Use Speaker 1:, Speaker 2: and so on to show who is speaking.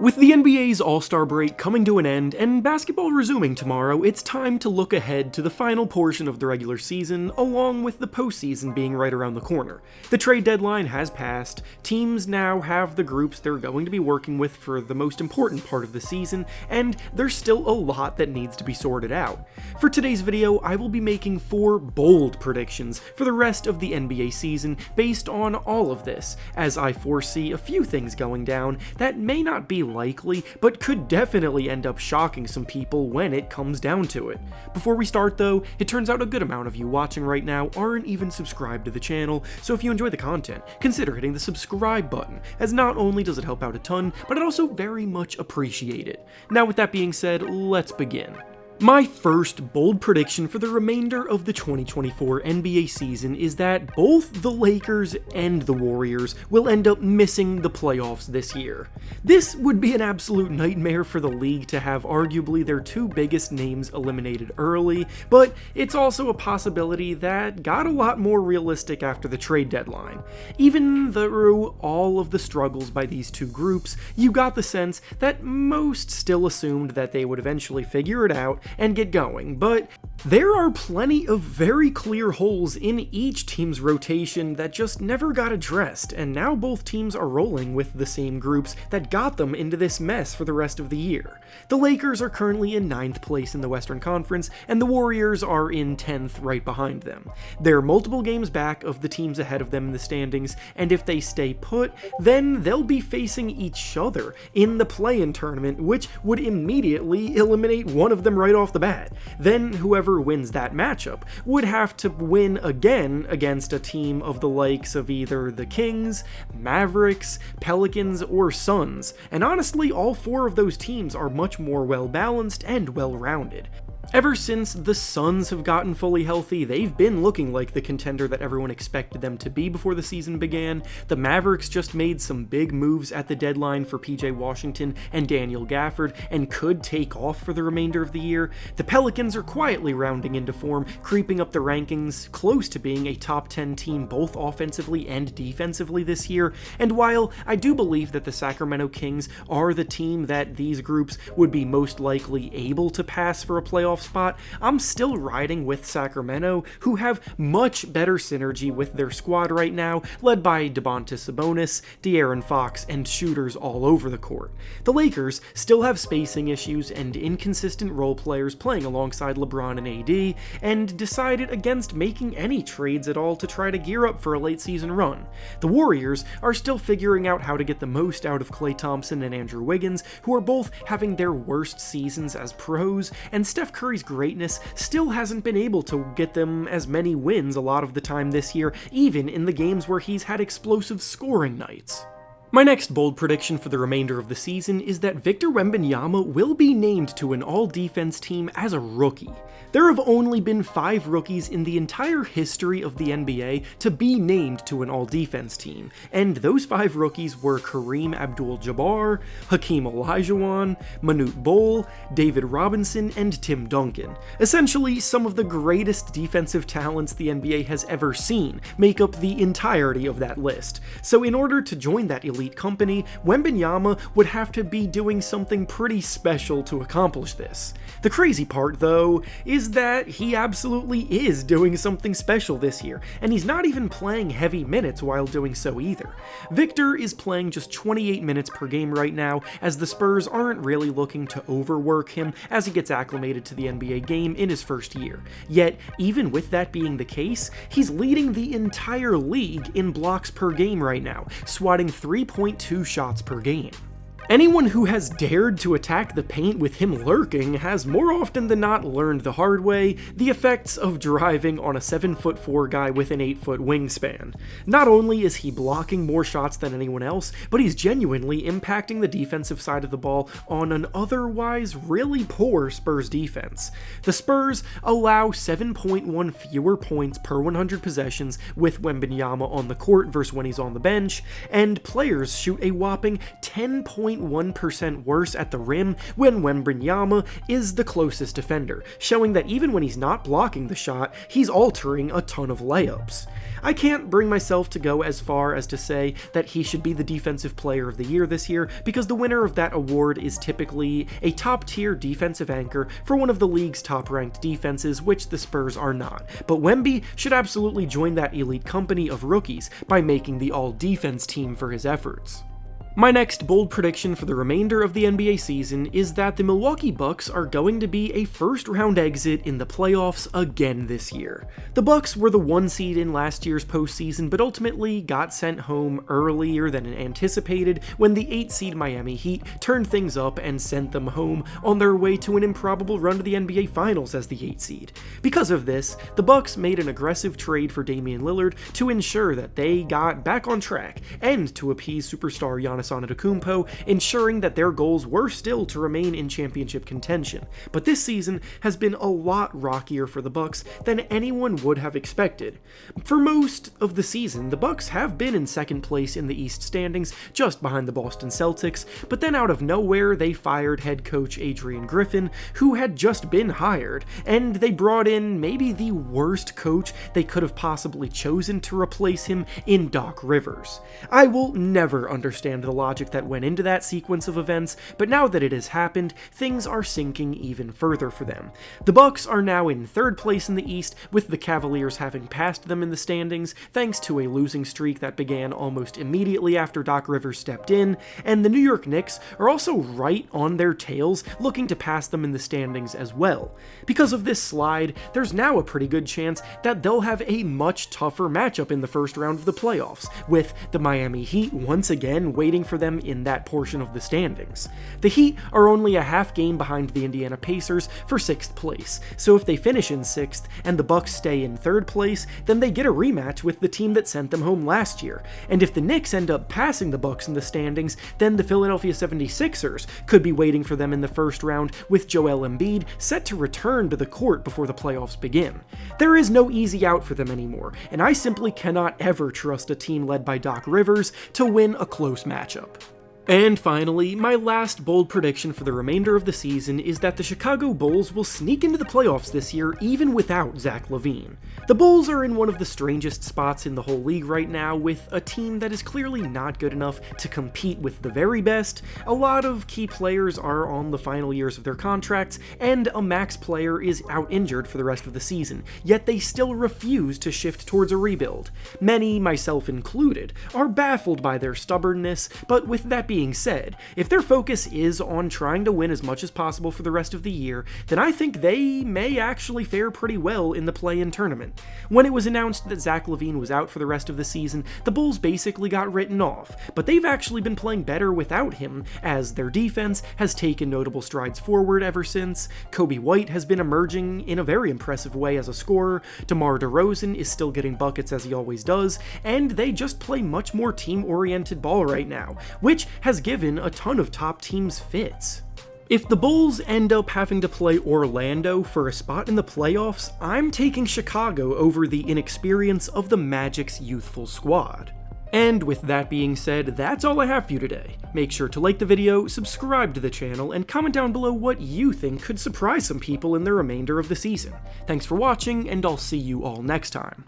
Speaker 1: With the NBA's All-Star break coming to an end and basketball resuming tomorrow, it's time to look ahead to the final portion of the regular season, along with the postseason being right around the corner. The trade deadline has passed, teams now have the groups they're going to be working with for the most important part of the season, and there's still a lot that needs to be sorted out. For today's video, I will be making 4 bold predictions for the rest of the NBA season based on all of this, as I foresee a few things going down that may not be likely, but could definitely end up shocking some people when it comes down to it. Before we start though, it turns out a good amount of you watching right now aren't even subscribed to the channel, so if you enjoy the content, consider hitting the subscribe button, as not only does it help out a ton, but I'd also very much appreciate it. Now with that being said, let's begin. My first bold prediction for the remainder of the 2024 NBA season is that both the Lakers and the Warriors will end up missing the playoffs this year. This would be an absolute nightmare for the league to have arguably their 2 biggest names eliminated early, but it's also a possibility that got a lot more realistic after the trade deadline. Even through all of the struggles by these 2 groups, you got the sense that most still assumed that they would eventually figure it out and get going, but there are plenty of very clear holes in each team's rotation that just never got addressed, and now both teams are rolling with the same groups that got them into this mess for the rest of the year. The Lakers are currently in 9th place in the Western Conference, and the Warriors are in 10th right behind them. They're multiple games back of the teams ahead of them in the standings, and if they stay put, then they'll be facing each other in the play-in tournament, which would immediately eliminate one of them right off the bat. Then whoever wins that matchup would have to win again against a team of the likes of either the Kings, Mavericks, Pelicans, or Suns, and honestly all 4 of those teams are much more well-balanced and well-rounded. Ever since the Suns have gotten fully healthy, they've been looking like the contender that everyone expected them to be before the season began. The Mavericks just made some big moves at the deadline for PJ Washington and Daniel Gafford and could take off for the remainder of the year. The Pelicans are quietly rounding into form, creeping up the rankings, close to being a top 10 team both offensively and defensively this year. And while I do believe that the Sacramento Kings are the team that these groups would be most likely able to pass for a playoff spot, I'm still riding with Sacramento, who have much better synergy with their squad right now, led by Domantas Sabonis, De'Aaron Fox, and shooters all over the court. The Lakers still have spacing issues and inconsistent role players playing alongside LeBron and AD, and decided against making any trades at all to try to gear up for a late season run. The Warriors are still figuring out how to get the most out of Klay Thompson and Andrew Wiggins, who are both having their worst seasons as pros, and Steph Curry's greatness still hasn't been able to get them as many wins a lot of the time this year, even in the games where he's had explosive scoring nights. My next bold prediction for the remainder of the season is that Victor Wembanyama will be named to an all-defense team as a rookie. There have only been 5 rookies in the entire history of the NBA to be named to an all-defense team, and those 5 rookies were Kareem Abdul-Jabbar, Hakeem Olajuwon, Manute Bol, David Robinson, and Tim Duncan. Essentially, some of the greatest defensive talents the NBA has ever seen make up the entirety of that list. So in order to join that elite company, Wembanyama would have to be doing something pretty special to accomplish this. The crazy part, though, is that he absolutely is doing something special this year, and he's not even playing heavy minutes while doing so either. Victor is playing just 28 minutes per game right now, as the Spurs aren't really looking to overwork him as he gets acclimated to the NBA game in his first year. Yet, even with that being the case, he's leading the entire league in blocks per game right now, swatting 3.2 shots per game. Anyone who has dared to attack the paint with him lurking has more often than not learned the hard way the effects of driving on a 7'4" guy with an 8-foot wingspan. Not only is he blocking more shots than anyone else, but he's genuinely impacting the defensive side of the ball on an otherwise really poor Spurs defense. The Spurs allow 7.1 fewer points per 100 possessions with Wembanyama on the court versus when he's on the bench, and players shoot a whopping 10.1% worse at the rim when Wembanyama is the closest defender, showing that even when he's not blocking the shot, he's altering a ton of layups. I can't bring myself to go as far as to say that he should be the Defensive Player of the Year this year, because the winner of that award is typically a top-tier defensive anchor for one of the league's top-ranked defenses, which the Spurs are not. But Wemby should absolutely join that elite company of rookies by making the all-defense team for his efforts. My next bold prediction for the remainder of the NBA season is that the Milwaukee Bucks are going to be a first-round exit in the playoffs again this year. The Bucks were the 1 seed in last year's postseason, but ultimately got sent home earlier than anticipated when the 8 seed Miami Heat turned things up and sent them home on their way to an improbable run to the NBA Finals as the 8 seed. Because of this, the Bucks made an aggressive trade for Damian Lillard to ensure that they got back on track and to appease superstar Giannis Antetokounmpo, ensuring that their goals were still to remain in championship contention. But this season has been a lot rockier for the Bucks than anyone would have expected. For most of the season, the Bucks have been in second place in the East standings, just behind the Boston Celtics, but then out of nowhere they fired head coach Adrian Griffin, who had just been hired, and they brought in maybe the worst coach they could have possibly chosen to replace him in Doc Rivers. I will never understand the logic that went into that sequence of events, but now that it has happened, things are sinking even further for them. The Bucks are now in third place in the East, with the Cavaliers having passed them in the standings thanks to a losing streak that began almost immediately after Doc Rivers stepped in, and the New York Knicks are also right on their tails, looking to pass them in the standings as well. Because of this slide, there's now a pretty good chance that they'll have a much tougher matchup in the first round of the playoffs, with the Miami Heat once again waiting for them in that portion of the standings. The Heat are only a half game behind the Indiana Pacers for 6th place, so if they finish in 6th and the Bucks stay in 3rd place, then they get a rematch with the team that sent them home last year, and if the Knicks end up passing the Bucks in the standings, then the Philadelphia 76ers could be waiting for them in the first round, with Joel Embiid set to return to the court before the playoffs begin. There is no easy out for them anymore, and I simply cannot ever trust a team led by Doc Rivers to win a close matchup. And finally, my last bold prediction for the remainder of the season is that the Chicago Bulls will sneak into the playoffs this year even without Zach LaVine. The Bulls are in one of the strangest spots in the whole league right now, with a team that is clearly not good enough to compete with the very best, a lot of key players are on the final years of their contracts, and a max player is out injured for the rest of the season, yet they still refuse to shift towards a rebuild. Many, myself included, are baffled by their stubbornness, but with that being said, if their focus is on trying to win as much as possible for the rest of the year, then I think they may actually fare pretty well in the play-in tournament. When it was announced that Zach LaVine was out for the rest of the season, the Bulls basically got written off, but they've actually been playing better without him, as their defense has taken notable strides forward ever since. Kobe White has been emerging in a very impressive way as a scorer, DeMar DeRozan is still getting buckets as he always does, and they just play much more team-oriented ball right now, which has given a ton of top teams fits. If the Bulls end up having to play Orlando for a spot in the playoffs, I'm taking Chicago over the inexperience of the Magic's youthful squad. And with that being said, that's all I have for you today. Make sure to like the video, subscribe to the channel, and comment down below what you think could surprise some people in the remainder of the season. Thanks for watching, and I'll see you all next time.